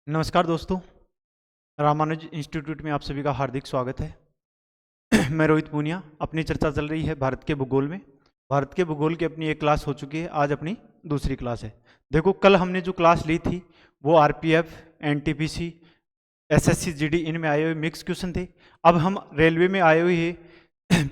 नमस्कार दोस्तों, रामानुज इंस्टीट्यूट में आप सभी का हार्दिक स्वागत है। मैं रोहित पूनिया। अपनी चर्चा चल रही है भारत के भूगोल में। भारत के भूगोल की अपनी एक क्लास हो चुकी है, आज अपनी दूसरी क्लास है। देखो, कल हमने जो क्लास ली थी वो आरपीएफ, एनटीपीसी, एसएससी, जीडी इनमें आए हुए मिक्स क्वेश्चन थे। अब हम रेलवे में आए हुए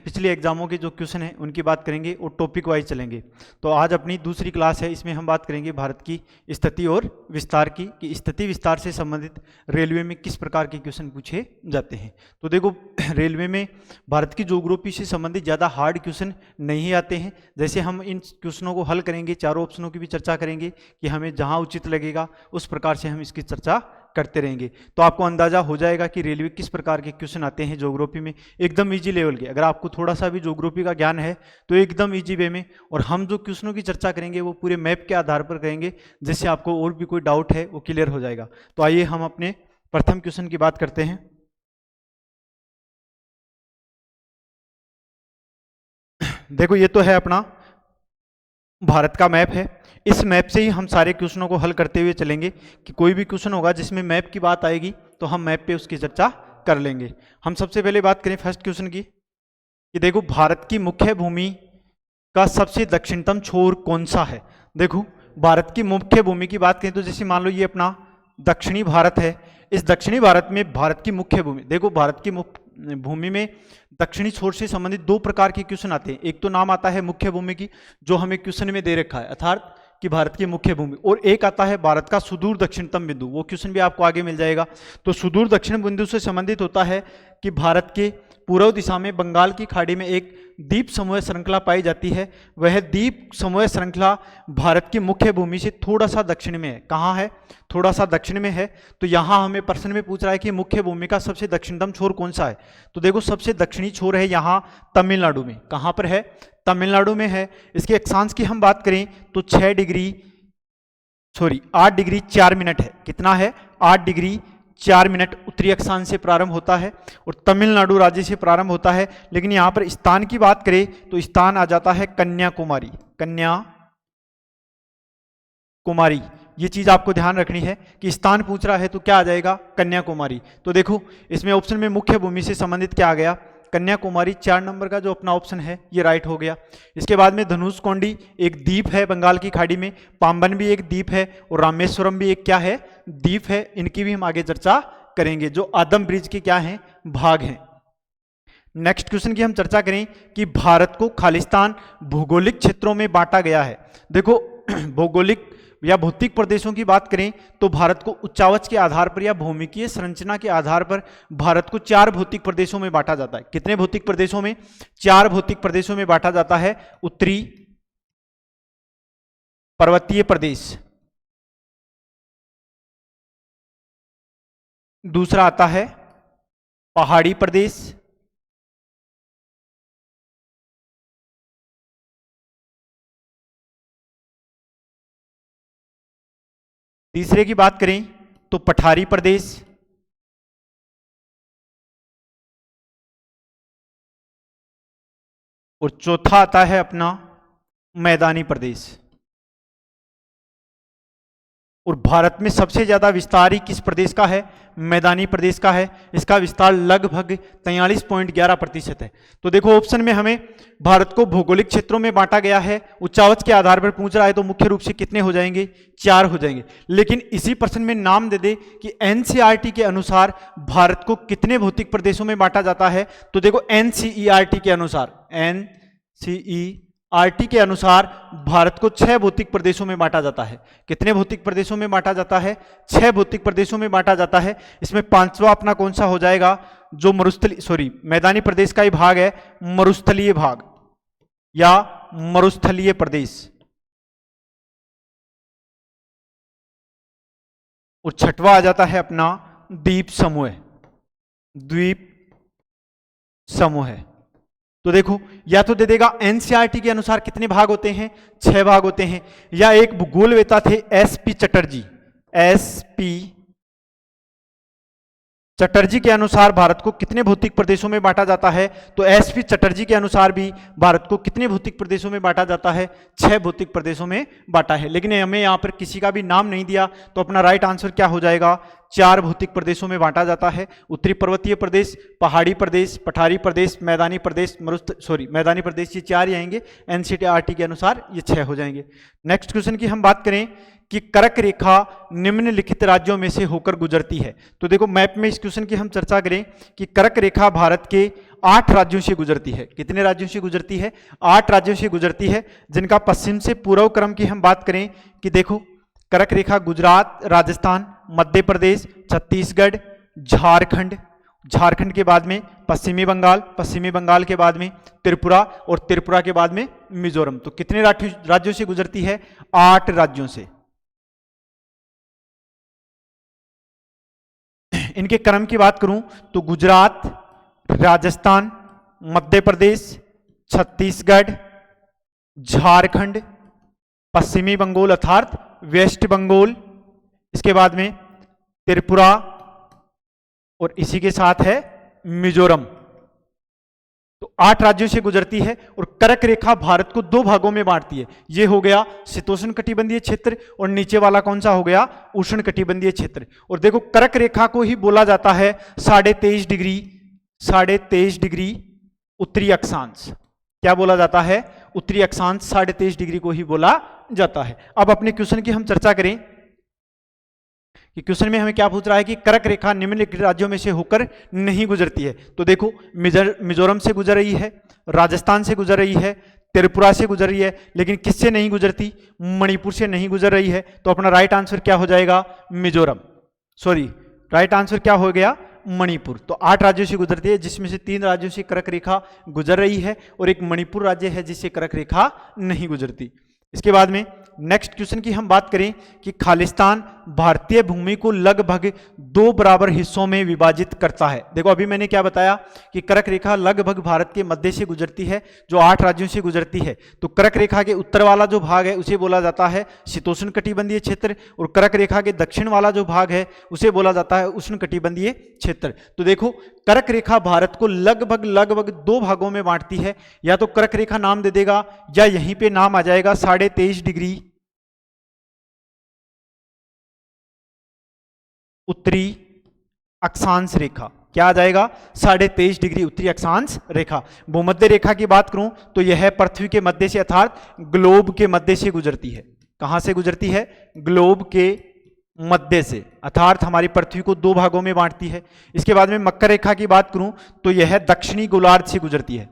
पिछले एग्जामों के जो क्वेश्चन हैं उनकी बात करेंगे और टॉपिक वाइज चलेंगे। तो आज अपनी दूसरी क्लास है, इसमें हम बात करेंगे भारत की स्थिति और विस्तार की, कि स्थिति विस्तार से संबंधित रेलवे में किस प्रकार के क्वेश्चन पूछे जाते हैं। तो देखो, रेलवे में भारत की ज्योग्राफी से संबंधित ज़्यादा हार्ड क्वेश्चन नहीं आते हैं। जैसे हम इन क्वेश्चनों को हल करेंगे, चारों ऑप्शनों की भी चर्चा करेंगे कि हमें जहाँ उचित लगेगा उस प्रकार से हम इसकी चर्चा करते रहेंगे। तो आपको अंदाजा हो जाएगा कि रेलवे किस प्रकार के क्वेश्चन आते हैं ज्योग्राफी में, एकदम इजी लेवल के। अगर आपको थोड़ा सा भी ज्योग्राफी का ज्ञान है तो एकदम इजी वे में। और हम जो क्वेश्चनों की चर्चा करेंगे वो पूरे मैप के आधार पर करेंगे, जिससे आपको और भी कोई डाउट है वो क्लियर हो जाएगा। तो आइए हम अपने प्रथम क्वेश्चन की बात करते हैं। देखो, ये तो है अपना भारत का मैप है। इस मैप से ही हम सारे क्वेश्चनों को हल करते हुए चलेंगे, कि कोई भी क्वेश्चन होगा जिसमें मैप की बात आएगी तो हम मैप पे उसकी चर्चा कर लेंगे। हम सबसे पहले बात करें फर्स्ट क्वेश्चन की, कि देखो भारत की मुख्य भूमि का सबसे दक्षिणतम छोर कौन सा है। देखो, भारत की मुख्य भूमि की बात करें तो जैसे मान लो ये अपना दक्षिणी भारत है। इस दक्षिणी भारत में भारत की मुख्य भूमि, देखो भारत की मुख्य भूमि में दक्षिणी छोर से संबंधित दो प्रकार के क्वेश्चन आते हैं। एक तो नाम आता है मुख्य भूमि की, जो हमें क्वेश्चन में दे रखा है, अर्थात कि भारत की मुख्य भूमि, और एक आता है भारत का सुदूर दक्षिणतम बिंदु। वो क्वेश्चन भी आपको आगे मिल जाएगा। तो सुदूर दक्षिण बिंदु से संबंधित होता है कि भारत के पूर्व दिशा में बंगाल की खाड़ी में एक द्वीप समूह श्रृंखला पाई जाती है। वह द्वीप समूह श्रृंखला भारत की मुख्य भूमि से थोड़ा सा दक्षिण में है। कहाँ है? थोड़ा सा दक्षिण में है। तो यहाँ हमें प्रश्न में पूछ रहा है कि मुख्य भूमि का सबसे दक्षिणतम छोर कौन सा है। तो देखो, सबसे दक्षिणी छोर है यहाँ तमिलनाडु में। कहाँ पर है? तमिलनाडु में है। इसके अक्षांश की हम बात करें तो 8 डिग्री 4 मिनट है। कितना है? 8 डिग्री 4 मिनट उत्तरी अक्षांश से प्रारंभ होता है और तमिलनाडु राज्य से प्रारंभ होता है। लेकिन यहाँ पर स्थान की बात करें तो स्थान आ जाता है कन्याकुमारी। कन्याकुमारी, ये चीज आपको ध्यान रखनी है कि स्थान पूछ रहा है तो क्या आ जाएगा? कन्याकुमारी। तो देखो, इसमें ऑप्शन में मुख्य भूमि से संबंधित क्या आ गया? कन्याकुमारी। 4 नंबर का जो अपना ऑप्शन है ये राइट हो गया। इसके बाद में धनुषकोडी एक द्वीप है बंगाल की खाड़ी में, पाम्बन भी एक द्वीप है और रामेश्वरम भी एक क्या है? द्वीप है। इनकी भी हम आगे चर्चा करेंगे, जो आदम ब्रिज के क्या हैं? भाग हैं। नेक्स्ट क्वेश्चन की हम चर्चा करें कि भारत को खालिस्तान भौगोलिक क्षेत्रों में बांटा गया है। देखो, भौगोलिक या भौतिक प्रदेशों की बात करें तो भारत को उच्चावच के आधार पर या भौमिकीय संरचना के आधार पर भारत को 4 भौतिक प्रदेशों में बांटा जाता है। कितने भौतिक प्रदेशों में? 4 भौतिक प्रदेशों में बांटा जाता है। उत्तरी पर्वतीय प्रदेश, दूसरा आता है पहाड़ी प्रदेश, तीसरे की बात करें तो पठारी प्रदेश, और चौथा आता है अपना मैदानी प्रदेश। और भारत में सबसे ज्यादा विस्तार ही किस प्रदेश का है? मैदानी प्रदेश का है। इसका विस्तार लगभग 43.11% है। तो देखो, ऑप्शन में हमें भारत को भौगोलिक क्षेत्रों में बांटा गया है, उच्चावच के आधार पर पूछ रहा है, तो मुख्य रूप से कितने हो जाएंगे? 4 हो जाएंगे। लेकिन इसी प्रश्न में नाम दे दे कि एनसीईआरटी के अनुसार भारत को कितने भौतिक प्रदेशों में बांटा जाता है। तो देखो, एनसीईआरटी के अनुसार भारत को 6 भौतिक प्रदेशों में बांटा जाता है। कितने भौतिक प्रदेशों में बांटा जाता है? 6 भौतिक प्रदेशों में बांटा जाता है। इसमें 5वां अपना कौन सा हो जाएगा? जो मैदानी प्रदेश का ही भाग है, मरुस्थलीय भाग या मरुस्थलीय प्रदेश। और 6वां आ जाता है अपना द्वीप समूह है। तो देखो, या तो दे देगा एनसीईआरटी के अनुसार कितने भाग होते हैं? 6 भाग होते हैं। या एक भूगोलवेता थे एसपी चटर्जी के अनुसार भारत को कितने भौतिक प्रदेशों में बांटा जाता है? तो एसपी चटर्जी के अनुसार भी भारत को कितने भौतिक प्रदेशों में बांटा जाता है? 6 भौतिक प्रदेशों में बांटा है। लेकिन हमें यहाँ पर किसी का भी नाम नहीं दिया, तो अपना राइट आंसर क्या हो जाएगा? 4 भौतिक प्रदेशों में बांटा जाता है। उत्तरी पर्वतीय प्रदेश, पहाड़ी प्रदेश, पठारी प्रदेश, मैदानी प्रदेश, मैदानी प्रदेश, ये 4 ही आएंगे। एनसीईआरटी के अनुसार ये 6 हो जाएंगे। नेक्स्ट क्वेश्चन की हम बात करें कि कर्क रेखा निम्नलिखित राज्यों में से होकर गुजरती है। तो देखो मैप में इस क्वेश्चन की हम चर्चा करें कि कर्क रेखा भारत के 8 राज्यों से गुजरती है। कितने राज्यों से गुजरती है? 8 राज्यों से गुजरती है, जिनका पश्चिम से पूर्व क्रम की हम बात करें कि देखो कर्क रेखा गुजरात, राजस्थान, मध्य प्रदेश, छत्तीसगढ़, झारखंड, झारखंड के बाद में पश्चिमी बंगाल, पश्चिमी बंगाल के बाद में त्रिपुरा और त्रिपुरा के बाद में मिजोरम। तो कितने राज्यों से गुजरती है? 8 राज्यों से। इनके क्रम की बात करूं तो गुजरात, राजस्थान, मध्य प्रदेश, छत्तीसगढ़, झारखंड, पश्चिमी बंगाल अर्थात वेस्ट बंगाल, इसके बाद में त्रिपुरा और इसी के साथ है मिजोरम। तो 8 राज्यों से गुजरती है और कर्क रेखा भारत को 2 भागों में बांटती है। ये हो गया शीतोष्ण कटिबंधीय क्षेत्र और नीचे वाला कौन सा हो गया? उष्ण कटिबंधीय क्षेत्र। और देखो कर्क रेखा को ही बोला जाता है 23.5 डिग्री उत्तरी अक्षांश। क्या बोला जाता है? उत्तरी अक्षांश 23.5 डिग्री को ही बोला जाता है। अब अपने क्वेश्चन की हम चर्चा करें कि क्वेश्चन में हमें क्या पूछ रहा है कि कर्क रेखा निम्नलिखित राज्यों में से होकर नहीं गुजरती है। तो देखो मिजोरम से गुजर रही है, राजस्थान से गुजर रही है, त्रिपुरा से गुजर रही है, लेकिन किससे नहीं गुजरती? मणिपुर से नहीं गुजर रही है। तो अपना राइट आंसर क्या हो जाएगा? मिजोरम। राइट आंसर क्या हो गया? मणिपुर। तो 8 राज्यों से गुजरती है, जिसमें से 3 राज्यों से कर्क रेखा गुजर रही है और एक मणिपुर राज्य है जिससे कर्क रेखा नहीं गुजरती। इसके बाद में नेक्स्ट क्वेश्चन की हम बात करें कि खालिस्तान भारतीय भूमि को लगभग 2 बराबर हिस्सों में विभाजित करता है। देखो अभी मैंने क्या बताया कि कर्क रेखा लगभग भारत के मध्य से गुजरती है, जो 8 राज्यों से गुजरती है। तो कर्क रेखा के उत्तर वाला जो भाग है उसे बोला जाता है शीतोष्ण कटिबंधीय क्षेत्र, और कर्क रेखा के दक्षिण वाला जो भाग है उसे बोला जाता है उष्ण कटिबंधीय क्षेत्र। तो देखो कर्क रेखा भारत को लगभग 2 भागों में बांटती है। या तो कर्क रेखा नाम दे देगा या यहीं पे नाम आ जाएगा 23.5 डिग्री उत्तरी अक्षांश रेखा। क्या आ जाएगा? 23.5 डिग्री उत्तरी अक्षांश रेखा। भूमध्य रेखा की बात करूं तो यह पृथ्वी के मध्य से अर्थात ग्लोब के मध्य से गुजरती है। कहां से गुजरती है? ग्लोब के मध्य से, अर्थात हमारी पृथ्वी को 2 भागों में बांटती है। इसके बाद में मकर रेखा की बात करूं तो यह दक्षिणी गोलार्ध से गुजरती है।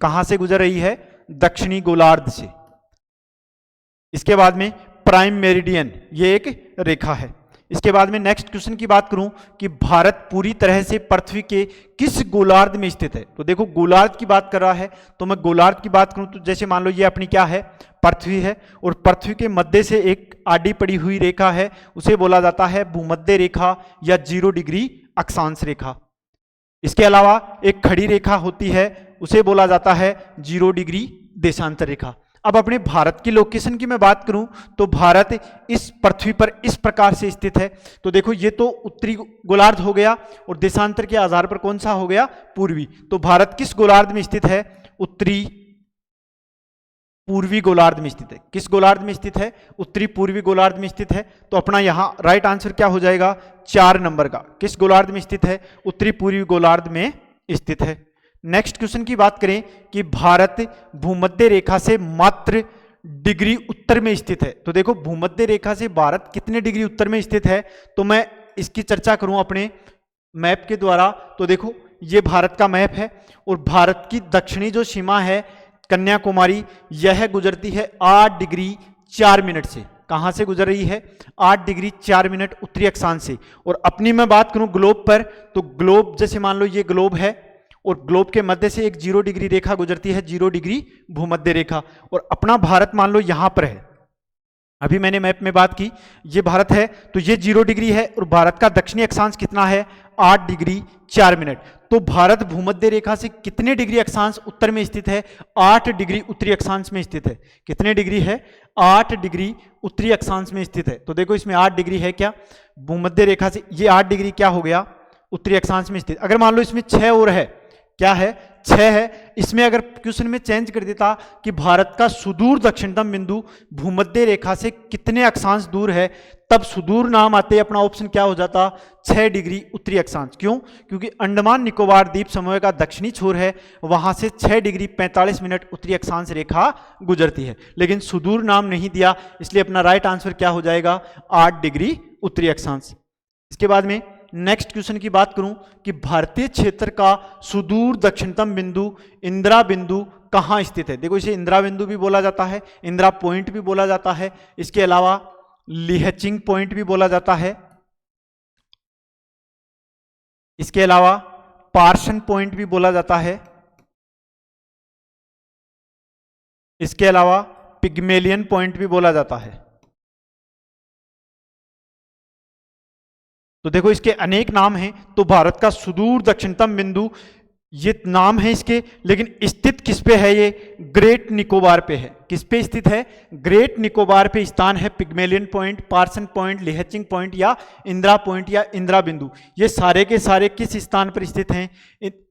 कहां से गुजर रही है? दक्षिणी गोलार्ध से। इसके बाद में प्राइम मेरिडियन, ये एक रेखा है। इसके बाद में नेक्स्ट क्वेश्चन की बात करूं कि भारत पूरी तरह से पृथ्वी के किस गोलार्ध में स्थित है। तो देखो गोलार्ध की बात कर रहा है, तो मैं गोलार्ध की बात करूं तो जैसे मान लो ये अपनी क्या है? पृथ्वी है, और पृथ्वी के मध्य से एक आड़ी पड़ी हुई रेखा है, उसे बोला जाता है भूमध्य रेखा या 0 डिग्री अक्षांश रेखा। इसके अलावा एक खड़ी रेखा होती है, उसे बोला जाता है 0 डिग्री देशांतर रेखा। अब अपने भारत की लोकेशन की मैं बात करूं तो भारत इस पृथ्वी पर इस प्रकार से स्थित है। तो देखो ये तो उत्तरी गोलार्ध हो गया, और देशांतर के आधार पर कौन सा हो गया? पूर्वी। तो भारत किस गोलार्ध में स्थित है? उत्तरी पूर्वी गोलार्ध में स्थित है। किस गोलार्ध में स्थित है? उत्तरी पूर्वी गोलार्ध में स्थित है। तो अपना यहां राइट आंसर क्या हो जाएगा? 4 नंबर का। किस गोलार्ध में स्थित है? उत्तरी पूर्वी गोलार्ध में स्थित है। नेक्स्ट क्वेश्चन की बात करें कि भारत भूमध्य रेखा से मात्र डिग्री उत्तर में स्थित है। तो देखो भूमध्य रेखा से भारत कितने डिग्री उत्तर में स्थित है, तो मैं इसकी चर्चा करूं अपने मैप के द्वारा। तो देखो ये भारत का मैप है, और भारत की दक्षिणी जो सीमा है कन्याकुमारी, यह गुजरती है 8 डिग्री 4 मिनट से। कहां से गुजर रही है? 8 डिग्री 4 मिनट उत्तरी अक्षांश से। और अपनी मैं बात करूं ग्लोब पर, तो ग्लोब जैसे मान लो ये ग्लोब है, और ग्लोब के मध्य से एक 0 डिग्री रेखा गुजरती है, 0 डिग्री भूमध्य रेखा। और अपना भारत मान लो यहां पर है, अभी मैंने मैप में बात की, ये भारत है, तो ये 0 डिग्री है, और भारत का दक्षिणी अक्षांश कितना है? 8 डिग्री 4 मिनट। तो भारत भूमध्य रेखा से कितने डिग्री अक्षांश उत्तर में स्थित है? 8 डिग्री उत्तरी अक्षांश में स्थित है। कितने डिग्री है? 8 डिग्री उत्तरी अक्षांश में स्थित है। तो देखो इसमें 8 डिग्री है क्या? भूमध्य रेखा से ये 8 डिग्री क्या हो गया? उत्तरी अक्षांश में स्थित। अगर मान लो इसमें 6 और है, क्या है, 6 है, इसमें अगर क्वेश्चन में चेंज कर देता कि भारत का सुदूर दक्षिणतम बिंदु भूमध्य रेखा से कितने अक्षांश दूर है, तब सुदूर नाम आते अपना ऑप्शन क्या हो जाता, 6 डिग्री उत्तरी अक्षांश। क्यों? क्योंकि अंडमान निकोबार द्वीप समूह का दक्षिणी छोर है, वहां से 6 डिग्री 45 मिनट उत्तरी अक्षांश रेखा गुजरती है, लेकिन सुदूर नाम नहीं दिया, इसलिए अपना राइट आंसर क्या हो जाएगा, 8 डिग्री उत्तरी अक्षांश। इसके बाद में नेक्स्ट क्वेश्चन की बात करूं कि भारतीय क्षेत्र का सुदूर दक्षिणतम बिंदु इंदिरा बिंदु कहां स्थित है। देखो इसे इंदिरा बिंदु भी बोला जाता है, इंदिरा पॉइंट भी बोला जाता है, इसके अलावा लिहचिंग पॉइंट भी बोला जाता है, इसके अलावा पार्सन पॉइंट भी बोला जाता है, इसके अलावा पिग्मेलियन पॉइंट भी बोला जाता है। तो देखो इसके अनेक नाम हैं। तो भारत का सुदूर दक्षिणतम बिंदु ये नाम है इसके, लेकिन स्थित किस पे है, ये ग्रेट निकोबार पे है। किस पे स्थित है, ग्रेट निकोबार पे स्थान है। पिग्मेलियन पॉइंट, पार्सन पॉइंट, लिहचिंग पॉइंट या इंदिरा पॉइंट या इंदिरा बिंदु, ये सारे के सारे किस स्थान पर स्थित हैं,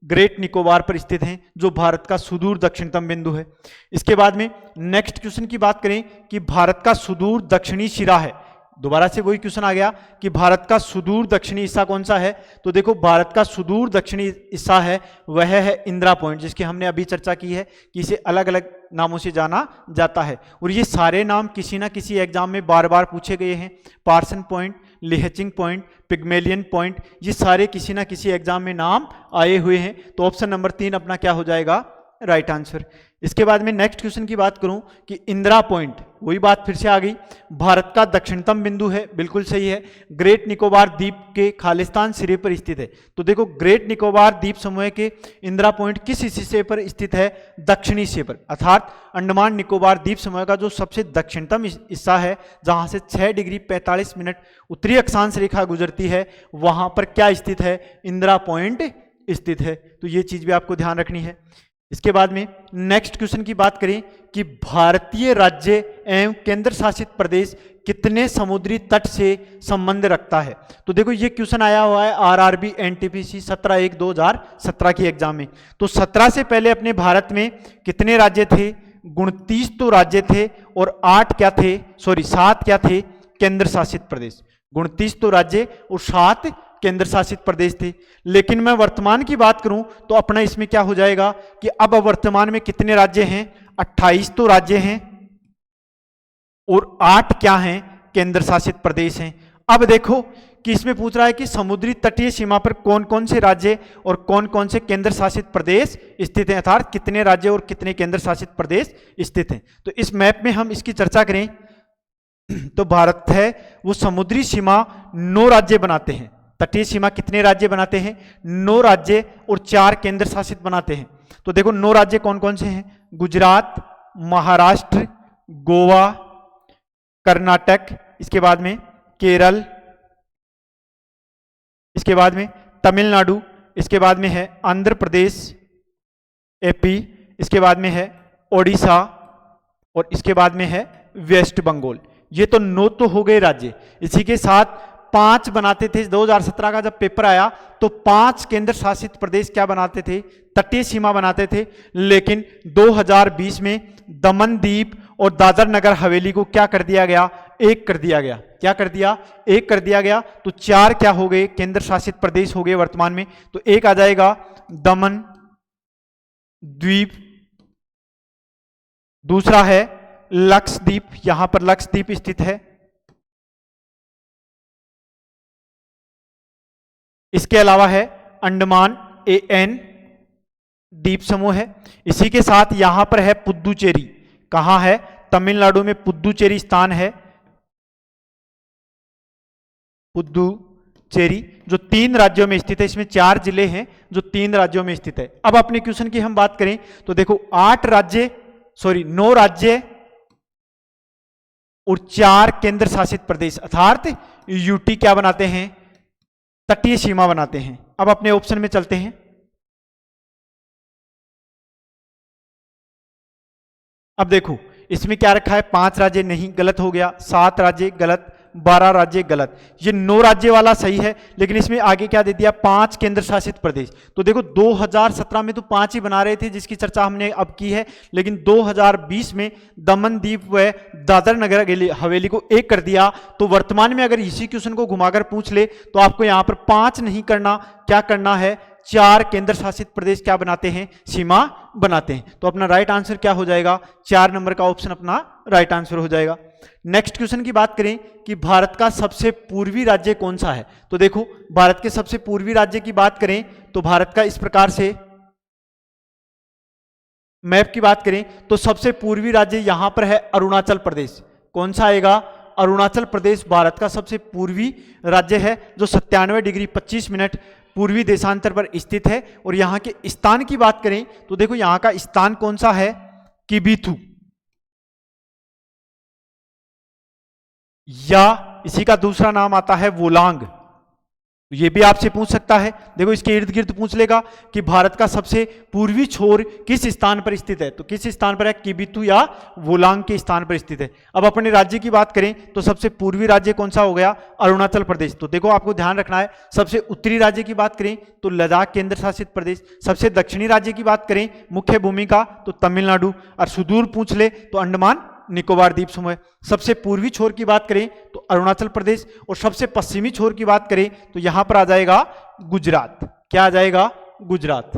ग्रेट निकोबार पर स्थित हैं, जो भारत का सुदूर दक्षिणतम बिंदु है। इसके बाद में नेक्स्ट क्वेश्चन की बात करें कि भारत का सुदूर दक्षिणी सिरा है। दोबारा से वही क्वेश्चन आ गया कि भारत का सुदूर दक्षिणी हिस्सा कौन सा है। तो देखो भारत का सुदूर दक्षिणी हिस्सा है वह है इंदिरा पॉइंट, जिसकी हमने अभी चर्चा की है कि इसे अलग अलग नामों से जाना जाता है। और ये सारे नाम किसी ना किसी एग्जाम में बार बार पूछे गए हैं। पार्सन पॉइंट, लिहचिंग पॉइंट, पिग्मेलियन पॉइंट, ये सारे किसी ना किसी एग्जाम में नाम आए हुए हैं। तो ऑप्शन नंबर 3 अपना क्या हो जाएगा, राइट आंसर। इसके बाद में नेक्स्ट क्वेश्चन की बात करूं कि इंदिरा पॉइंट, वही बात फिर से आ गई, भारत का दक्षिणतम बिंदु है, बिल्कुल सही है। ग्रेट निकोबार द्वीप के खालिस्तान सिरे पर स्थित है। तो देखो ग्रेट निकोबार द्वीप समूह के इंदिरा पॉइंट किस हिस्से पर स्थित है, दक्षिणी हिस्से पर, अर्थात अंडमान निकोबार द्वीप समूह का जो सबसे दक्षिणतम हिस्सा है, जहां से 6 डिग्री 45 मिनट उत्तरी अक्षांश रेखा गुजरती है, वहां पर क्या स्थित है, इंदिरा पॉइंट स्थित है। तो ये चीज भी आपको ध्यान रखनी है। इसके बाद में नेक्स्ट क्वेश्चन की बात करें कि भारतीय राज्य एवं केंद्र शासित प्रदेश कितने समुद्री तट से संबंध रखता है। तो देखो ये क्वेश्चन आया हुआ है आरआरबी एनटीपीसी 17/1/2017 की एग्जाम में। तो 17 से पहले अपने भारत में कितने राज्य थे, 29 तो राज्य थे और 8 क्या थे, 7 क्या थे, केंद्र शासित प्रदेश। 29 तो राज्य और 7 केंद्र शासित प्रदेश थे। लेकिन मैं वर्तमान की बात करूं तो अपना इसमें क्या हो जाएगा कि अब वर्तमान में कितने राज्य हैं, 28 तो राज्य हैं और 8 क्या हैं, केंद्र शासित प्रदेश हैं। अब देखो कि इसमें पूछ रहा है कि समुद्री तटीय सीमा पर कौन कौन से राज्य और कौन कौन से केंद्र शासित प्रदेश स्थित हैं, अर्थात कितने राज्य और कितने केंद्र शासित प्रदेश स्थित हैं। तो इस मैप में हम इसकी चर्चा करें तो भारत है वो समुद्री सीमा 9 राज्य बनाते हैं। तटीय सीमा कितने राज्य बनाते हैं, 9 राज्य और 4 केंद्र शासित बनाते हैं। तो देखो 9 राज्य कौन कौन से हैं, गुजरात, महाराष्ट्र, गोवा, कर्नाटक, इसके बाद में केरल, इसके बाद में तमिलनाडु, इसके बाद में है आंध्र प्रदेश एपी, इसके बाद में है ओडिशा और इसके बाद में है वेस्ट बंगाल। ये तो 9 तो हो गए राज्य। इसी के साथ 5 बनाते थे। 2017 का जब पेपर आया तो 5 केंद्र शासित प्रदेश क्या बनाते थे, तटीय सीमा बनाते थे। लेकिन 2020 में दमन दीप और दादर नगर हवेली को क्या कर दिया गया, 1 कर दिया गया। क्या कर दिया, 1 कर दिया गया। तो 4 क्या हो गए, केंद्र शासित प्रदेश हो गए वर्तमान में। तो 1 आ जाएगा दमन द्वीप, दूसरा है लक्षद्वीप, यहां पर लक्षद्वीप स्थित है। इसके अलावा है अंडमान एएन द्वीप समूह है। इसी के साथ यहां पर है पुद्दुचेरी, कहां है, तमिलनाडु में पुद्दुचेरी स्थान है, पुद्दुचेरी जो 3 राज्यों में स्थित है। इसमें 4 जिले हैं जो 3 राज्यों में स्थित है। अब अपने क्वेश्चन की हम बात करें तो देखो 9 राज्य और 4 केंद्र शासित प्रदेश अर्थात यूटी क्या बनाते हैं, तटीय सीमा बनाते हैं। अब अपने ऑप्शन में चलते हैं। अब देखो इसमें क्या रखा है, 5 राज्य नहीं, गलत हो गया। 7 राज्य गलत, 12 राज्य गलत। ये 9 राज्य वाला सही है, लेकिन इसमें आगे क्या दे दिया, 5 केंद्र शासित प्रदेश। तो देखो 2017 में तो 5 ही बना रहे थे जिसकी चर्चा हमने अब की है, लेकिन 2020 में दमन दीप व दादर नगर हवेली को 1 कर दिया। तो वर्तमान में अगर इसी क्वेश्चन को घुमाकर पूछ ले तो आपको यहां पर 5 नहीं करना, क्या करना है, 4 केंद्र शासित प्रदेश क्या बनाते हैं, सीमा बनाते हैं। तो अपना राइट आंसर क्या हो जाएगा, 4 नंबर का ऑप्शन अपना राइट आंसर हो जाएगा। नेक्स्ट क्वेश्चन की बात करें कि भारत का सबसे पूर्वी राज्य कौन सा है। तो देखो भारत के सबसे पूर्वी राज्य की बात करें तो भारत का इस प्रकार से मैप की बात करें तो सबसे पूर्वी राज्य यहां पर है अरुणाचल प्रदेश। कौन सा आएगा, अरुणाचल प्रदेश भारत का सबसे पूर्वी राज्य है, जो 97 डिग्री 25 मिनट पूर्वी देशांतर पर स्थित है। और यहां के स्थान की बात करें तो देखो यहां का स्थान कौन सा है, किबिथु, या इसी का दूसरा नाम आता है वोलांग। ये भी आपसे पूछ सकता है, देखो इसके इर्द गिर्द पूछ लेगा कि भारत का सबसे पूर्वी छोर किस स्थान पर स्थित है, तो किस स्थान पर है, किबिथु या वोलांग के स्थान पर स्थित है। अब अपने राज्य की बात करें तो सबसे पूर्वी राज्य कौन सा हो गया, अरुणाचल प्रदेश। तो देखो आपको ध्यान रखना है, सबसे उत्तरी राज्य की बात करें तो लद्दाख केंद्र शासित प्रदेश, सबसे दक्षिणी राज्य की बात करें मुख्य भूमि का तो तमिलनाडु, और सुदूर पूछ ले तो अंडमान निकोबार द्वीप समूह। सबसे पूर्वी छोर की बात करें तो अरुणाचल प्रदेश, और सबसे पश्चिमी छोर की बात करें तो यहां पर आ जाएगा गुजरात। क्या आ जाएगा, गुजरात।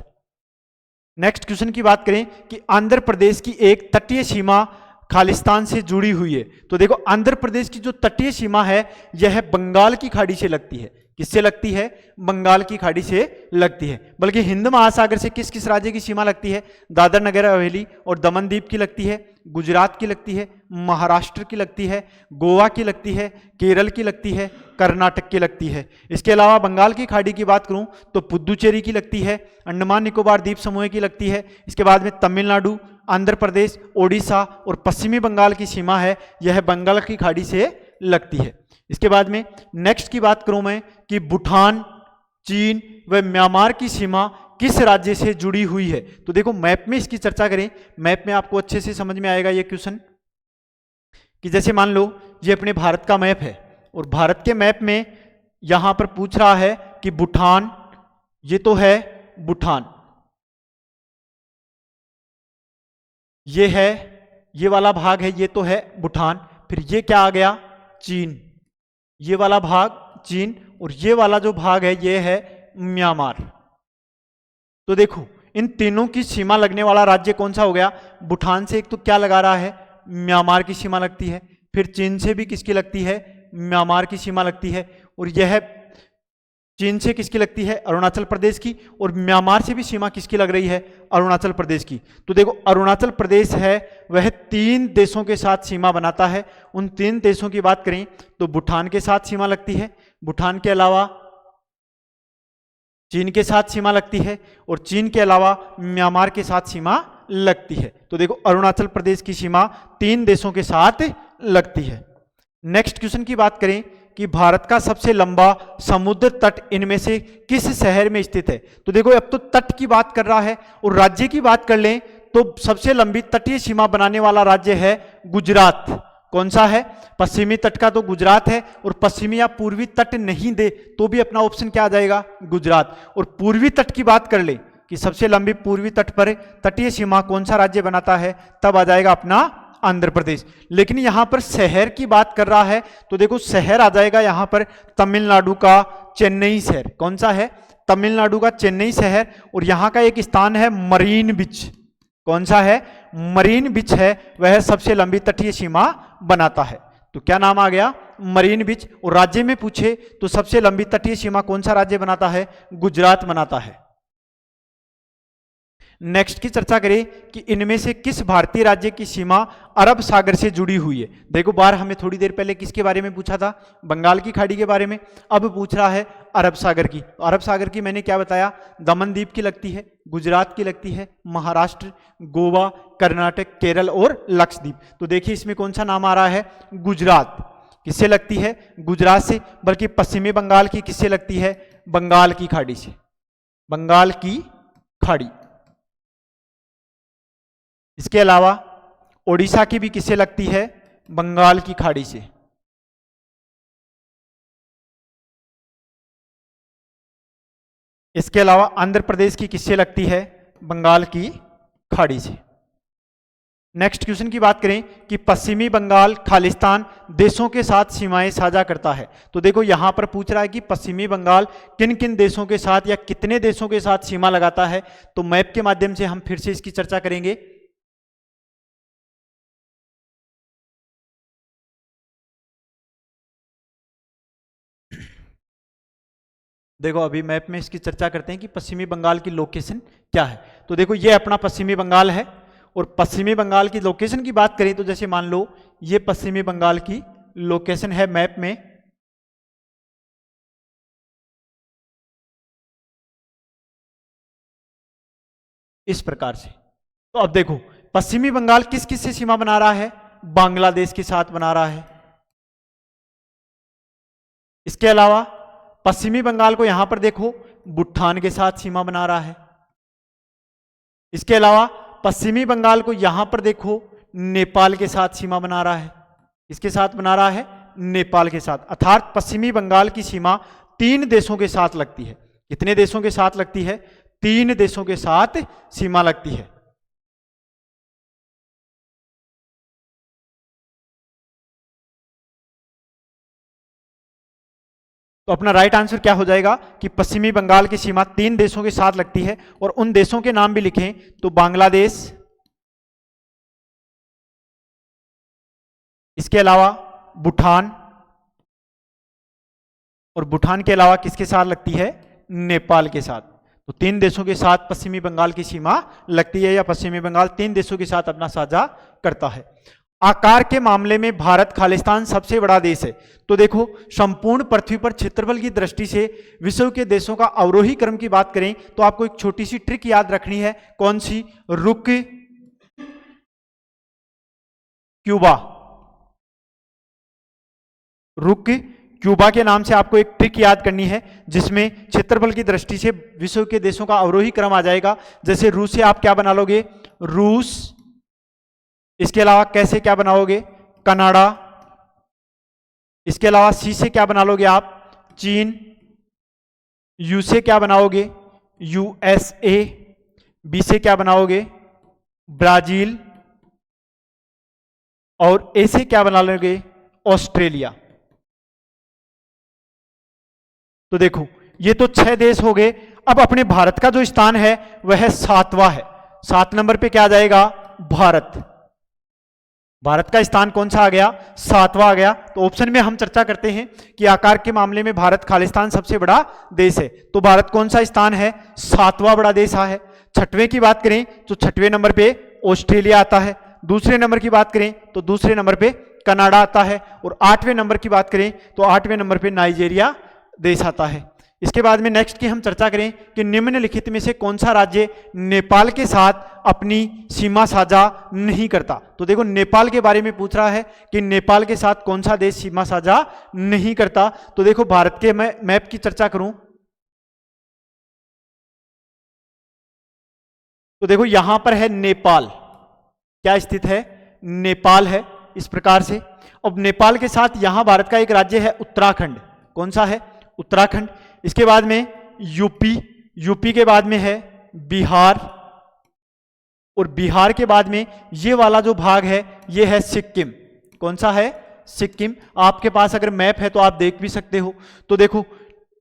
नेक्स्ट क्वेश्चन की बात करें कि आंध्र प्रदेश की एक तटीय सीमा खालिस्तान से जुड़ी हुई है। तो देखो आंध्र प्रदेश की जो तटीय सीमा है यह बंगाल की खाड़ी से लगती है। किससे लगती है, बंगाल की खाड़ी से लगती है। बल्कि हिंद महासागर से किस किस राज्य की सीमा लगती है, दादर नगर हवेली और दमन दीप की लगती है, गुजरात की लगती है, महाराष्ट्र की लगती है, गोवा की लगती है, केरल की लगती है, कर्नाटक की लगती है। इसके अलावा बंगाल की खाड़ी की बात करूं तो पुद्दुचेरी की लगती है, अंडमान निकोबार द्वीप समूह की लगती है। इसके बाद में तमिलनाडु, आंध्र प्रदेश, ओडिशा और पश्चिमी बंगाल की सीमा है, यह बंगाल की खाड़ी से लगती है। इसके बाद में नेक्स्ट की बात करूं मैं कि भूटान, चीन व म्यांमार की सीमा किस राज्य से जुड़ी हुई है। तो देखो मैप में इसकी चर्चा करें, मैप में आपको अच्छे से समझ में आएगा ये क्वेश्चन, कि जैसे मान लो ये अपने भारत का मैप है और भारत के मैप में यहां पर पूछ रहा है कि भूटान, ये तो है भूटान, ये है, ये वाला भाग है, ये तो है भूटान। फिर ये क्या आ गया, चीन, ये वाला भाग चीन, और ये वाला जो भाग है ये है म्यांमार। तो देखो इन तीनों की सीमा लगने वाला राज्य कौन सा हो गया, भूटान से एक तो क्या लगा रहा है, म्यांमार की सीमा लगती है। फिर चीन से भी किसकी लगती है, म्यांमार की सीमा लगती है। और यह चीन से किसकी लगती है, अरुणाचल प्रदेश की। और म्यांमार से भी सीमा किसकी लग रही है, अरुणाचल प्रदेश की। तो देखो अरुणाचल प्रदेश है वह 3 देशों के साथ सीमा बनाता है। उन 3 देशों की बात करें तो भूटान के साथ सीमा लगती है, भूटान के अलावा चीन के साथ सीमा लगती है, और चीन के अलावा म्यांमार के साथ सीमा लगती है। तो देखो अरुणाचल प्रदेश की सीमा 3 देशों के साथ लगती है। नेक्स्ट क्वेश्चन की बात करें कि भारत का सबसे लंबा समुद्र तट इनमें से किस शहर में स्थित है। तो देखो अब तो तट की बात कर रहा है, और राज्य की बात कर लें तो सबसे लंबी तटीय सीमा बनाने वाला राज्य है गुजरात। कौन सा है, पश्चिमी तट का तो गुजरात है, और पश्चिमी या पूर्वी तट नहीं दे तो भी अपना ऑप्शन क्या आ जाएगा, गुजरात। और पूर्वी तट की बात कर ले कि सबसे लंबी पूर्वी तट पर तटीय सीमा कौन सा राज्य बनाता है, तब आ जाएगा अपना आंध्र प्रदेश। लेकिन यहां पर शहर की बात कर रहा है तो देखो शहर आ जाएगा यहां पर तमिलनाडु का चेन्नई शहर। कौन सा है, तमिलनाडु का चेन्नई शहर। और यहां का एक स्थान है मरीन बीच। कौन सा है, मरीन बीच है, वह सबसे लंबी तटीय सीमा बनाता है। तो क्या नाम आ गया, मरीन बीच। और राज्य में पूछे तो सबसे लंबी तटीय सीमा कौन सा राज्य बनाता है, गुजरात बनाता है। नेक्स्ट की चर्चा करें कि इनमें से किस भारतीय राज्य की सीमा अरब सागर से जुड़ी हुई है। देखो बार हमें थोड़ी देर पहले किसके बारे में पूछा था, बंगाल की खाड़ी के बारे में। अब पूछ रहा है अरब सागर की। अरब सागर की मैंने क्या बताया, दमन द्वीप की लगती है, गुजरात की लगती है, महाराष्ट्र, गोवा, कर्नाटक, केरल और लक्षद्वीप। तो देखिए इसमें कौन सा नाम आ रहा है, गुजरात। किससे लगती है, गुजरात से। बल्कि पश्चिमी बंगाल की किससे लगती है, बंगाल की खाड़ी से, बंगाल की खाड़ी। इसके अलावा ओडिशा की भी किससे लगती है, बंगाल की खाड़ी से। इसके अलावा आंध्र प्रदेश की किससे लगती है? बंगाल की खाड़ी से। नेक्स्ट क्वेश्चन की बात करें कि पश्चिमी बंगाल खालिस्तान देशों के साथ सीमाएं साझा करता है। तो देखो यहां पर पूछ रहा है कि पश्चिमी बंगाल किन किन देशों के साथ या कितने देशों के साथ सीमा लगाता है। तो मैप के माध्यम से हम फिर से इसकी चर्चा करेंगे। देखो अभी मैप में इसकी चर्चा करते हैं कि पश्चिमी बंगाल की लोकेशन क्या है। तो देखो ये अपना पश्चिमी बंगाल है, और पश्चिमी बंगाल की लोकेशन की बात करें तो जैसे मान लो ये पश्चिमी बंगाल की लोकेशन है मैप में। इस प्रकार से। तो अब देखो पश्चिमी बंगाल किस किस से सीमा बना रहा है? बांग्लादेश के साथ बना रहा है। इसके अलावा पश्चिमी बंगाल को यहां पर देखो भूटान के साथ सीमा बना रहा है। इसके अलावा पश्चिमी बंगाल को यहां पर देखो नेपाल के साथ सीमा बना रहा है। इसके साथ बना रहा है? नेपाल के साथ। अर्थात पश्चिमी बंगाल की सीमा 3 देशों के साथ लगती है। कितने देशों के साथ लगती है? 3 देशों के साथ सीमा लगती है। तो अपना राइट आंसर क्या हो जाएगा कि पश्चिमी बंगाल की सीमा 3 देशों के साथ लगती है, और उन देशों के नाम भी लिखें तो बांग्लादेश, इसके अलावा भूटान, और भूटान के अलावा किसके साथ लगती है? नेपाल के साथ। तो 3 देशों के साथ पश्चिमी बंगाल की सीमा लगती है, या पश्चिमी बंगाल 3 देशों के साथ अपना साझा करता है। आकार के मामले में भारत खालिस्तान सबसे बड़ा देश है। तो देखो संपूर्ण पृथ्वी पर क्षेत्रफल की दृष्टि से विश्व के देशों का अवरोही क्रम की बात करें तो आपको एक छोटी सी ट्रिक याद रखनी है। कौन सी? रुक क्यूबा। रुक क्यूबा के नाम से आपको एक ट्रिक याद करनी है, जिसमें क्षेत्रफल की दृष्टि से विश्व के देशों का अवरोही क्रम आ जाएगा। जैसे रूस से आप क्या बना लोगे? रूस। इसके अलावा कैसे क्या बनाओगे? कनाडा। इसके अलावा सी से क्या बना लोगे आप? चीन। यू से क्या बनाओगे? यूएसए। बी से क्या बनाओगे? ब्राजील। और ए से क्या बना लोगे? ऑस्ट्रेलिया। तो देखो ये तो 6 देश हो गए। अब अपने भारत का जो स्थान है वह 7वां है। 7 नंबर पे क्या आ जाएगा? भारत। भारत का स्थान कौन सा आ गया? 7वां आ गया। तो ऑप्शन में हम चर्चा करते हैं कि आकार के मामले में भारत खालिस्तान सबसे बड़ा देश है। तो भारत कौन सा स्थान है? 7वां बड़ा देश है। 6वें की बात करें तो 6वें नंबर पे ऑस्ट्रेलिया आता है। दूसरे नंबर की बात करें तो दूसरे नंबर पे कनाडा आता है। और 8वें नंबर की बात करें तो 8वें नंबर पे नाइजीरिया देश आता है। इसके बाद में नेक्स्ट की हम चर्चा करें कि निम्नलिखित में से कौन सा राज्य नेपाल के साथ अपनी सीमा साझा नहीं करता। तो देखो नेपाल के बारे में पूछ रहा है कि नेपाल के साथ कौन सा देश सीमा साझा नहीं करता। तो देखो भारत के मैं मैप की चर्चा करूं तो देखो यहां पर है नेपाल। क्या स्थित है? नेपाल है इस प्रकार से। अब नेपाल के साथ यहां भारत का एक राज्य है उत्तराखंड। कौन सा है? उत्तराखंड। इसके बाद में यूपी। यूपी के बाद में है बिहार। और बिहार के बाद में ये वाला जो भाग है ये है सिक्किम। कौन सा है? सिक्किम। आपके पास अगर मैप है तो आप देख भी सकते हो। तो देखो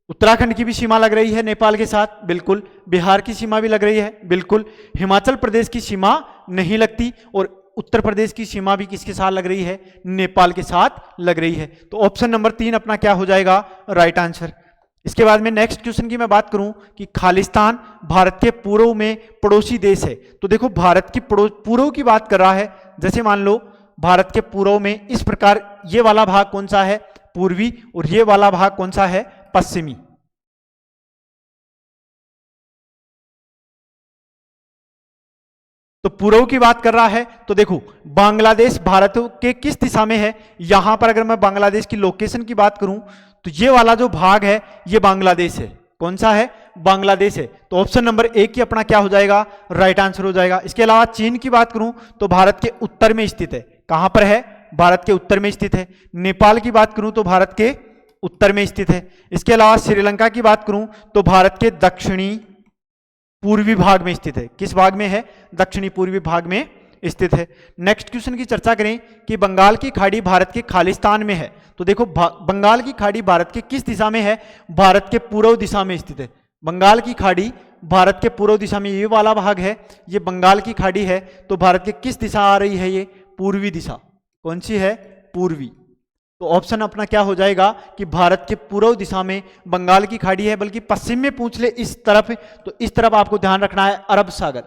उत्तराखंड की भी सीमा लग रही है नेपाल के साथ, बिल्कुल। बिहार की सीमा भी लग रही है, बिल्कुल। हिमाचल प्रदेश की सीमा नहीं लगती, और उत्तर प्रदेश की सीमा भी किसके साथ लग रही है? नेपाल के साथ लग रही है। तो ऑप्शन नंबर 3 अपना क्या हो जाएगा? Right answer. इसके बाद में नेक्स्ट क्वेश्चन की मैं बात करूं कि खालिस्तान भारत के पूर्व में पड़ोसी देश है। तो देखो भारत की पूर्व की बात कर रहा है। जैसे मान लो भारत के पूर्व में इस प्रकार ये वाला भाग कौन सा है? पूर्वी। और ये वाला भाग कौन सा है? पश्चिमी। तो पूर्व की बात कर रहा है तो देखो बांग्लादेश भारत के किस दिशा में है? यहां पर अगर मैं बांग्लादेश की लोकेशन की बात करूं तो ये वाला जो भाग है ये बांग्लादेश है। कौन सा है? बांग्लादेश है। तो ऑप्शन नंबर 1 की अपना क्या हो जाएगा? राइट आंसर हो जाएगा। इसके अलावा चीन की बात करूं तो भारत के उत्तर में स्थित है। कहां पर है? भारत के उत्तर में स्थित है। नेपाल की बात करूं तो भारत के उत्तर में स्थित है। इसके अलावा श्रीलंका की बात करूं तो भारत के दक्षिणी पूर्वी भाग में स्थित है। किस भाग में है? दक्षिणी पूर्वी भाग में स्थित है। नेक्स्ट क्वेश्चन की चर्चा करें कि बंगाल की खाड़ी भारत के खालिस्तान में है। तो देखो बंगाल की खाड़ी भारत के किस दिशा में है? भारत के पूर्व दिशा में स्थित है। बंगाल की खाड़ी भारत के पूर्व दिशा में, ये वाला भाग है, ये बंगाल की खाड़ी है। तो भारत के किस दिशा आ रही है? ये पूर्वी दिशा। कौन सी है? पूर्वी। तो ऑप्शन अपना क्या हो जाएगा कि भारत के पूर्व दिशा में बंगाल की खाड़ी है। बल्कि पश्चिम में पूछ ले इस तरफ, तो इस तरफ आपको ध्यान रखना है अरब सागर।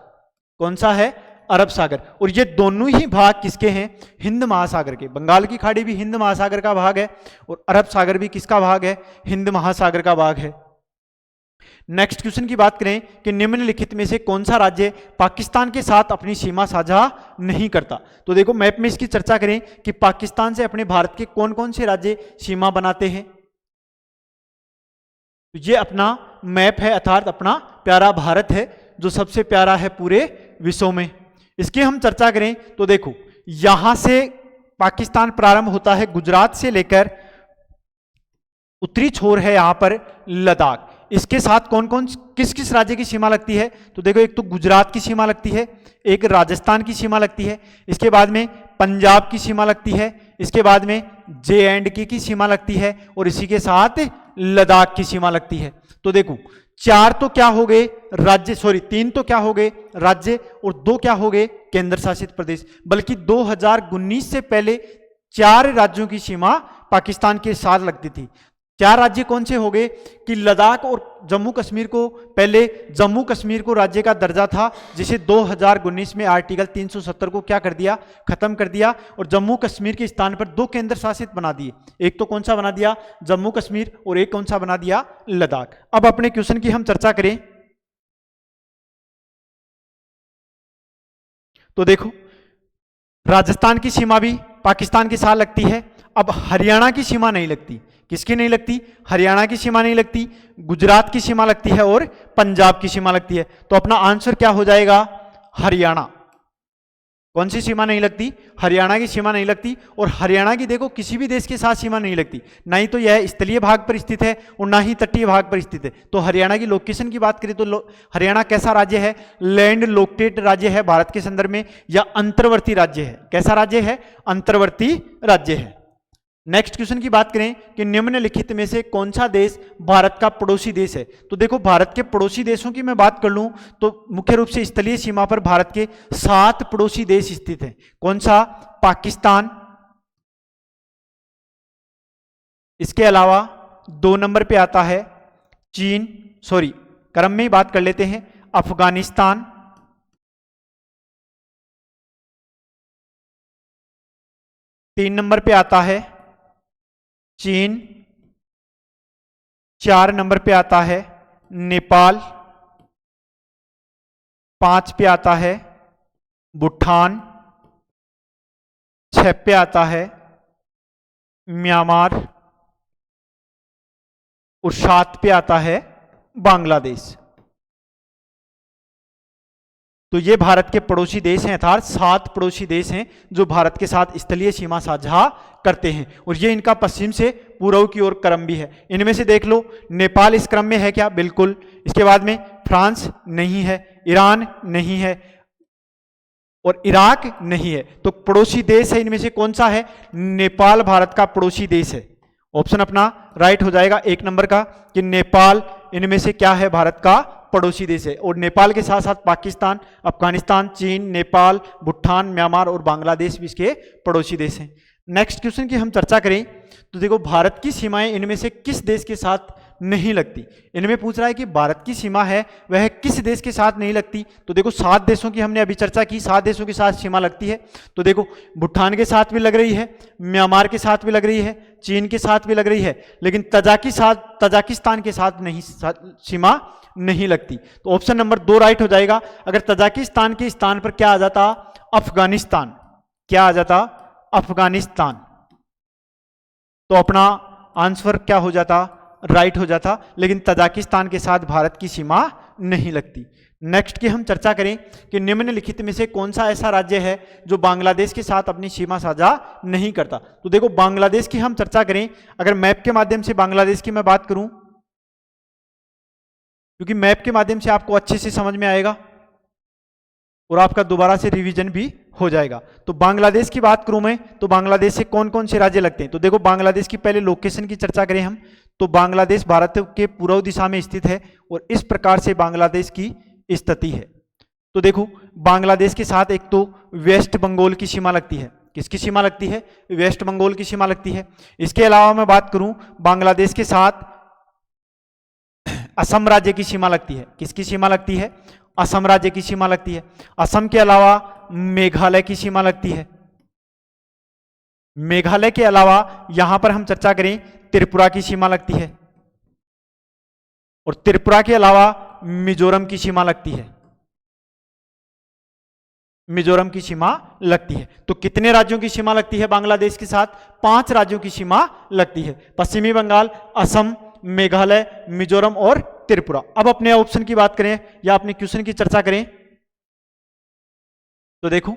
कौन सा है? अरब सागर। और ये दोनों ही भाग किसके हैं? हिंद महासागर के। बंगाल की खाड़ी भी हिंद महासागर का भाग है और अरब सागर भी किसका भाग है? हिंद महासागर का भाग है। नेक्स्ट क्वेश्चन की बात करें कि निम्नलिखित में से कौन सा राज्य पाकिस्तान के साथ अपनी सीमा साझा नहीं करता। तो देखो मैप में इसकी चर्चा करें कि पाकिस्तान से अपने भारत के कौन कौन से राज्य सीमा बनाते हैं। तो ये अपना मैप है, अर्थात अपना प्यारा भारत है जो सबसे प्यारा है पूरे विश्व में। इसकी हम चर्चा करें तो देखो यहां से पाकिस्तान प्रारंभ होता है, गुजरात से लेकर उत्तरी छोर है यहां पर लद्दाख। इसके साथ कौन कौन किस किस राज्य की सीमा लगती है? तो देखो एक तो गुजरात की सीमा लगती है, एक राजस्थान की सीमा लगती है, इसके बाद में पंजाब की सीमा लगती है, इसके बाद में J&K की सीमा लगती है और इसी के साथ लद्दाख की सीमा लगती है। तो देखो चार तो क्या हो गए राज्य, सॉरी तीन तो क्या हो गए राज्य और दो क्या हो गए केंद्र शासित प्रदेश। बल्कि 2019 से पहले 4 राज्यों की सीमा पाकिस्तान के साथ लगती थी। 4 राज्य कौन से हो गए कि लद्दाख और जम्मू कश्मीर को, पहले जम्मू कश्मीर को राज्य का दर्जा था जिसे 2019 में आर्टिकल 370 को क्या कर दिया? खत्म कर दिया और जम्मू कश्मीर के स्थान पर 2 केंद्र शासित बना दिए। एक तो कौन सा बना दिया? जम्मू कश्मीर, और एक कौन सा बना दिया? लद्दाख। अब अपने क्वेश्चन की हम चर्चा करें तो देखो राजस्थान की सीमा भी पाकिस्तान के साथ लगती है। अब हरियाणा की सीमा नहीं लगती। किसकी नहीं लगती? हरियाणा की सीमा नहीं लगती, गुजरात की सीमा लगती है और पंजाब की सीमा लगती है। तो अपना आंसर क्या हो जाएगा? हरियाणा। कौन सी सीमा नहीं लगती? हरियाणा की सीमा नहीं लगती। और हरियाणा की देखो किसी भी देश के साथ सीमा नहीं लगती, ना ही तो यह स्थलीय भाग पर स्थित है और ना ही तटीय भाग पर स्थित है। तो हरियाणा की लोकेशन की बात करें तो हरियाणा कैसा राज्य है? लैंड लोकेटेड राज्य है भारत के संदर्भ में, या अंतर्वर्ती राज्य है। कैसा राज्य है? अंतर्वर्ती राज्य है। नेक्स्ट क्वेश्चन की बात करें कि निम्नलिखित में से कौन सा देश भारत का पड़ोसी देश है। तो देखो भारत के पड़ोसी देशों की मैं बात कर लूं तो मुख्य रूप से स्थलीय सीमा पर भारत के 7 पड़ोसी देश स्थित हैं। कौन सा? पाकिस्तान, इसके अलावा 2 नंबर पे आता है चीन, सॉरी क्रम में ही बात कर लेते हैं, अफगानिस्तान, तीन नंबर पे आता है चीन, 4 नंबर पे आता है नेपाल, 5 पे आता है भूटान, 6 पे आता है म्यांमार और 7 पे आता है बांग्लादेश। तो ये भारत के पड़ोसी देश हैं, अर्थात 7 पड़ोसी देश हैं जो भारत के साथ स्थलीय सीमा साझा करते हैं। और ये इनका पश्चिम से पूर्व की ओर क्रम भी है। इनमें से देख लो नेपाल इस क्रम में है क्या? बिल्कुल। इसके बाद में फ्रांस नहीं है, ईरान नहीं है और इराक नहीं है। तो पड़ोसी देश है इनमें से कौन सा है? नेपाल भारत का पड़ोसी देश है। ऑप्शन अपना राइट हो जाएगा 1 नंबर का कि नेपाल इनमें से क्या है? भारत का पड़ोसी देश है। और नेपाल के साथ साथ पाकिस्तान, अफगानिस्तान, चीन, नेपाल, भूटान, म्यांमार और बांग्लादेश भी इसके पड़ोसी देश हैं। नेक्स्ट क्वेश्चन की हम चर्चा करें तो देखो भारत की सीमाएं इनमें से किस देश के साथ नहीं लगती। इनमें पूछ रहा है कि भारत की सीमा है वह किस देश के साथ नहीं लगती। तो देखो 7 देशों की हमने अभी चर्चा की, 7 देशों के साथ सीमा लगती है। तो देखो भूटान के साथ भी लग रही है, म्यांमार के साथ भी लग रही है, चीन के साथ भी लग रही है, लेकिन तजाकिस्तान के साथ नहीं, सीमा नहीं लगती। तो ऑप्शन नंबर 2 राइट हो जाएगा। अगर तजाकिस्तान के स्थान पर क्या आ जाता? अफगानिस्तान। क्या आ जाता? अफगानिस्तान। तो अपना आंसर क्या हो जाता? राइट हो जाता। लेकिन तजाकिस्तान के साथ भारत की सीमा नहीं लगती। नेक्स्ट की हम चर्चा करें कि निम्नलिखित में से कौन सा ऐसा राज्य है जो बांग्लादेश के साथ अपनी सीमा साझा नहीं करता। तो देखो बांग्लादेश की हम चर्चा करें, अगर मैप के माध्यम से बांग्लादेश की मैं बात करूं, क्योंकि मैप के माध्यम से आपको अच्छे से समझ में आएगा और आपका दोबारा से रिवीजन भी हो जाएगा। तो बांग्लादेश की बात करूं मैं, तो बांग्लादेश से कौन कौन से राज्य लगते हैं। तो देखो बांग्लादेश की पहले लोकेशन की चर्चा करें हम, तो बांग्लादेश भारत के पूर्व दिशा में स्थित है और इस प्रकार से बांग्लादेश की स्थिति है। तो देखो बांग्लादेश के साथ एक तो वेस्ट बंगाल की सीमा लगती है। किसकी सीमा लगती है? वेस्ट बंगाल की सीमा लगती है। इसके अलावा मैं बात करूं, बांग्लादेश के साथ असम राज्य की सीमा लगती है। किसकी सीमा लगती है? असम राज्य की सीमा लगती है। असम के अलावा मेघालय की सीमा लगती है। मेघालय के अलावा यहां पर हम चर्चा करें त्रिपुरा की सीमा लगती है और त्रिपुरा के अलावा मिजोरम की सीमा लगती है। मिजोरम की सीमा लगती है। तो कितने राज्यों की सीमा लगती है बांग्लादेश के साथ? 5 राज्यों की सीमा लगती है, पश्चिमी बंगाल, असम, मेघालय, मिजोरम और त्रिपुरा। अब अपने ऑप्शन की बात करें या अपने क्वेश्चन की चर्चा करें, तो देखो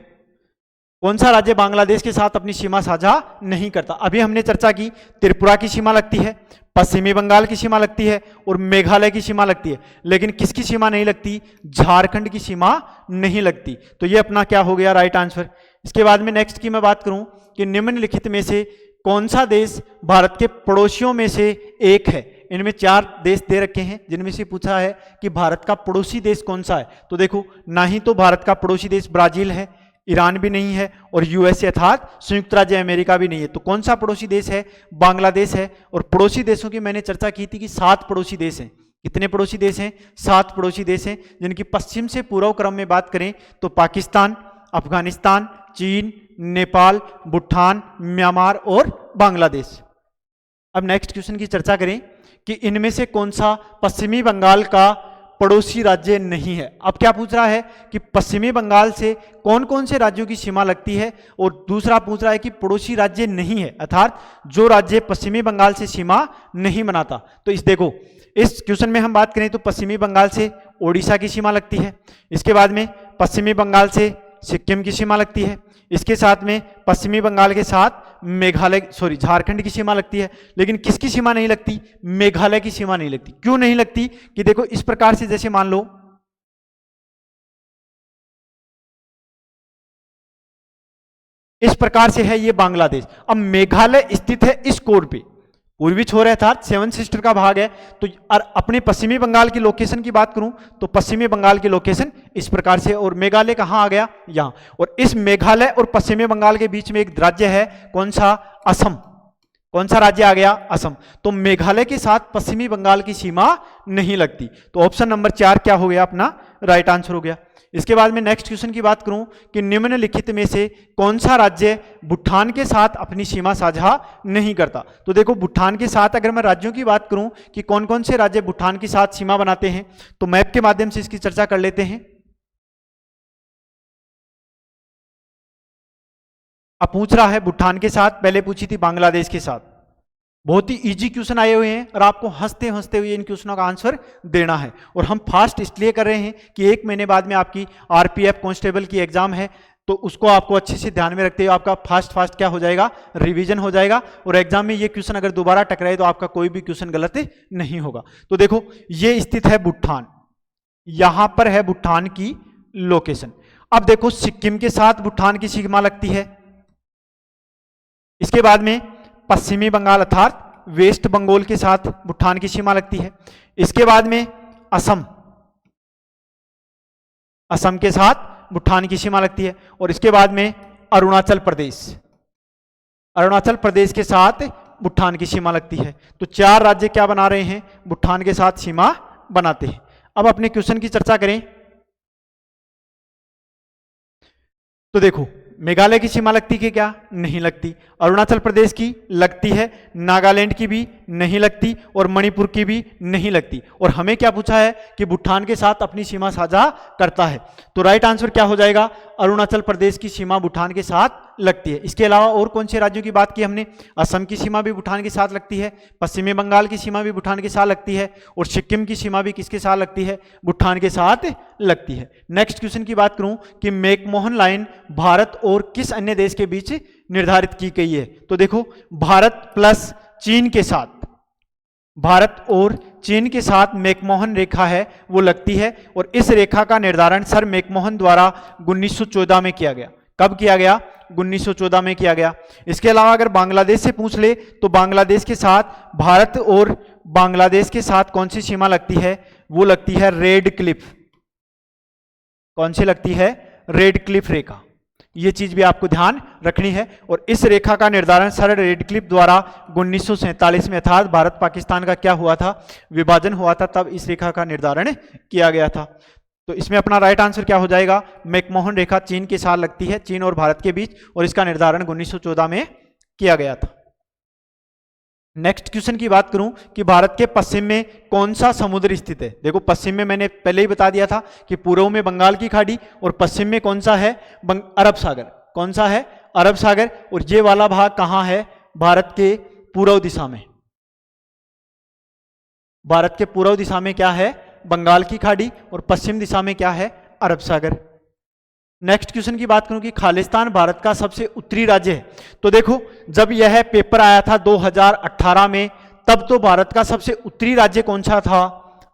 कौन सा राज्य बांग्लादेश के साथ अपनी सीमा साझा नहीं करता। अभी हमने चर्चा की त्रिपुरा की सीमा लगती है, पश्चिमी बंगाल की सीमा लगती है और मेघालय की सीमा लगती है, लेकिन किसकी सीमा नहीं लगती? झारखंड की सीमा नहीं लगती। तो ये अपना क्या हो गया? Right answer. इसके बाद में नेक्स्ट की मैं बात करूं कि निम्नलिखित में से कौन सा देश भारत के पड़ोसियों में से एक है। इनमें 4 देश दे रखे हैं जिनमें से पूछा है कि भारत का पड़ोसी देश कौन सा है। तो देखो ना ही तो भारत का पड़ोसी देश ब्राजील है, ईरान भी नहीं है और यूएसए अर्थात संयुक्त राज्य अमेरिका भी नहीं है। तो कौन सा पड़ोसी देश है? बांग्लादेश है। और पड़ोसी देशों की मैंने चर्चा की थी कि 7 पड़ोसी देश हैं। कितने पड़ोसी देश हैं? 7 पड़ोसी देश हैं, जिनकी पश्चिम से पूर्व क्रम में बात करें तो पाकिस्तान, अफगानिस्तान, चीन, नेपाल, भूटान, म्यांमार और बांग्लादेश। अब नेक्स्ट क्वेश्चन की चर्चा करें कि इनमें से कौन सा पश्चिमी बंगाल का पड़ोसी राज्य नहीं है। अब क्या पूछ रहा है कि पश्चिमी बंगाल से कौन कौन से राज्यों की सीमा लगती है, और दूसरा पूछ रहा है कि पड़ोसी राज्य नहीं है, अर्थात जो राज्य पश्चिमी बंगाल से सीमा नहीं बनाता। तो इस देखो इस क्वेश्चन में हम बात करें तो पश्चिमी बंगाल से ओडिशा की सीमा लगती है, इसके बाद में पश्चिमी बंगाल से सिक्किम की सीमा लगती है, इसके साथ में पश्चिमी बंगाल के साथ झारखंड की सीमा लगती है, लेकिन किसकी सीमा नहीं लगती? मेघालय की सीमा नहीं लगती। क्यों नहीं लगती? कि देखो इस प्रकार से, जैसे मान लो इस प्रकार से है ये बांग्लादेश। अब मेघालय स्थित है इस कोड पे, पूर्वी छोर है अर्थात 7 सिस्टर का भाग है। तो अपने पश्चिमी बंगाल की लोकेशन की बात करूं तो पश्चिमी बंगाल की लोकेशन इस प्रकार से, और मेघालय कहां आ गया? यहां। और इस मेघालय और पश्चिमी बंगाल के बीच में एक राज्य है, कौन सा? असम। कौन सा राज्य आ गया? असम। तो मेघालय के साथ पश्चिमी बंगाल की सीमा नहीं लगती। तो ऑप्शन नंबर 4 क्या हो गया? अपना राइट आंसर हो गया। इसके बाद में नेक्स्ट क्वेश्चन की बात करूं कि निम्नलिखित में से कौन सा राज्य भूटान के साथ अपनी सीमा साझा नहीं करता। तो देखो भूटान के साथ अगर मैं राज्यों की बात करूं कि कौन कौन से राज्य भूटान के साथ सीमा बनाते हैं, तो मैप के माध्यम से इसकी चर्चा कर लेते हैं। अब पूछ रहा है भूटान के साथ, पहले पूछी थी बांग्लादेश के साथ। बहुत ही इजी क्वेश्चन आए हुए हैं और आपको हंसते हंसते हुए इन क्वेश्चनों का आंसर देना है। और हम फास्ट इसलिए कर रहे हैं कि 1 महीने बाद में आपकी आरपीएफ कांस्टेबल की एग्जाम है, तो उसको आपको अच्छे से ध्यान में रखते हुए आपका फास्ट क्या हो जाएगा? रिवीजन हो जाएगा, और एग्जाम में ये क्वेश्चन अगर दोबारा टकराए तो आपका कोई भी क्वेश्चन गलत नहीं होगा। तो देखो ये स्थित है भूटान, यहां पर है भूटान की लोकेशन। अब देखो सिक्किम के साथ भूटान की सीमा लगती है, इसके बाद में पश्चिमी बंगाल अर्थात वेस्ट बंगाल के साथ भूटान की सीमा लगती है, इसके बाद में असम के साथ भूटान की सीमा लगती है, और इसके बाद में अरुणाचल प्रदेश के साथ भूटान की सीमा लगती है। तो 4 राज्य क्या बना रहे हैं? भूटान के साथ सीमा बनाते हैं। अब अपने क्वेश्चन की चर्चा करें तो देखो मेघालय की सीमा लगती है क्या? नहीं लगती। अरुणाचल प्रदेश की लगती है, नागालैंड की भी नहीं लगती और मणिपुर की भी नहीं लगती। और हमें क्या पूछा है कि भूटान के साथ अपनी सीमा साझा करता है। तो राइट आंसर क्या हो जाएगा, अरुणाचल प्रदेश की सीमा भूटान के साथ लगती है। इसके अलावा और कौन से राज्यों की बात की हमने, असम की सीमा भी भूटान के साथ लगती है, पश्चिमी बंगाल की सीमा भी भूटान के साथ लगती है, और सिक्किम की सीमा भी किसके साथ लगती है, भूटान के साथ लगती है। नेक्स्ट क्वेश्चन की बात करूं कि मैकमोहन लाइन भारत और किस अन्य देश के बीच निर्धारित की गई है। तो देखो, भारत प्लस चीन के साथ, भारत और चीन के साथ मैकमोहन रेखा है वो लगती है, और इस रेखा का निर्धारण सर मैकमोहन द्वारा 1914 में किया गया। कब किया गया, 1914 में किया गया। इसके अलावा अगर बांग्लादेश से पूछ ले तो बांग्लादेश के साथ, भारत और बांग्लादेश के साथ कौन सी सीमा लगती है, वो लगती है रेड क्लिफ। कौन सी लगती है, रेड क्लिफ रेखा। ये चीज भी आपको ध्यान रखनी है। और इस रेखा का निर्धारण सर रेड क्लिफ द्वारा 1947 में, अर्थात भारत पाकिस्तान का क्या हुआ था, विभाजन हुआ था, तब इस रेखा का निर्धारण किया गया था। तो इसमें अपना राइट आंसर क्या हो जाएगा, मैकमोहन रेखा चीन के साथ लगती है, चीन और भारत के बीच, और इसका निर्धारण 1914 में किया गया था। नेक्स्ट क्वेश्चन की बात करूं कि भारत के पश्चिम में कौन सा समुद्र स्थित है। देखो, पश्चिम में मैंने पहले ही बता दिया था कि पूर्व में बंगाल की खाड़ी, और पश्चिम में कौन सा है, अरब सागर। कौन सा है, अरब सागर। और ये वाला भाग कहां है, भारत के पूर्व दिशा में। भारत के पूर्व दिशा में क्या है, बंगाल की खाड़ी, और पश्चिम दिशा में क्या है, अरब सागर। नेक्स्ट क्वेश्चन की बात करूं कि खालिस्तान भारत का सबसे उत्तरी राज्य है। तो देखो, जब यह पेपर आया था 2018 में, तब तो भारत का सबसे उत्तरी राज्य कौन सा था,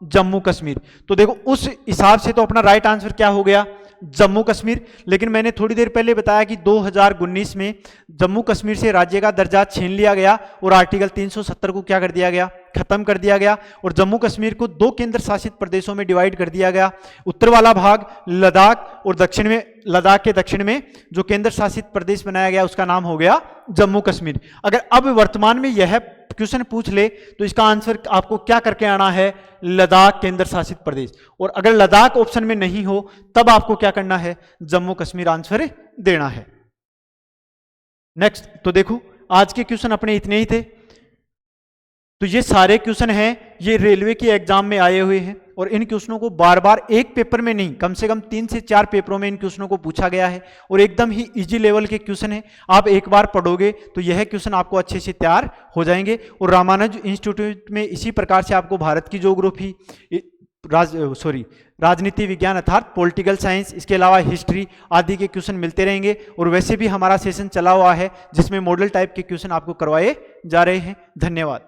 जम्मू कश्मीर। तो देखो, उस हिसाब से तो अपना राइट आंसर क्या हो गया, जम्मू कश्मीर। लेकिन मैंने थोड़ी देर पहले बताया कि 2019 में जम्मू कश्मीर से राज्य का दर्जा छीन लिया गया, और आर्टिकल 370 को क्या कर दिया गया, खत्म कर दिया गया, और जम्मू कश्मीर को 2 केंद्र शासित प्रदेशों में डिवाइड कर दिया गया। उत्तर वाला भाग लद्दाख, और दक्षिण में, लद्दाख के दक्षिण में जो केंद्र शासित प्रदेश बनाया गया उसका नाम हो गया जम्मू कश्मीर। अगर अब वर्तमान में यह क्वेश्चन पूछ ले तो इसका आंसर आपको क्या करके आना है, लद्दाख केंद्र शासित प्रदेश। और अगर लद्दाख ऑप्शन में नहीं हो तब आपको क्या करना है, जम्मू कश्मीर आंसर देना है। नेक्स्ट, तो देखो, आज के क्वेश्चन अपने इतने ही थे। तो ये सारे क्वेश्चन हैं, ये रेलवे के एग्जाम में आए हुए हैं, और इन क्वेश्चनों को बार बार एक पेपर में नहीं, कम से कम 3 से 4 पेपरों में इन क्वेश्चनों को पूछा गया है, और एकदम ही इजी लेवल के क्वेश्चन है। आप एक बार पढ़ोगे तो यह क्वेश्चन आपको अच्छे से तैयार हो जाएंगे। और रामानुज इंस्टीट्यूट में इसी प्रकार से आपको भारत की ज्योग्राफी, राजनीति विज्ञान अर्थात पॉलिटिकल साइंस, इसके अलावा हिस्ट्री आदि के क्वेश्चन मिलते रहेंगे। और वैसे भी हमारा सेशन चला हुआ है जिसमें मॉडल टाइप के क्वेश्चन आपको करवाए जा रहे हैं। धन्यवाद।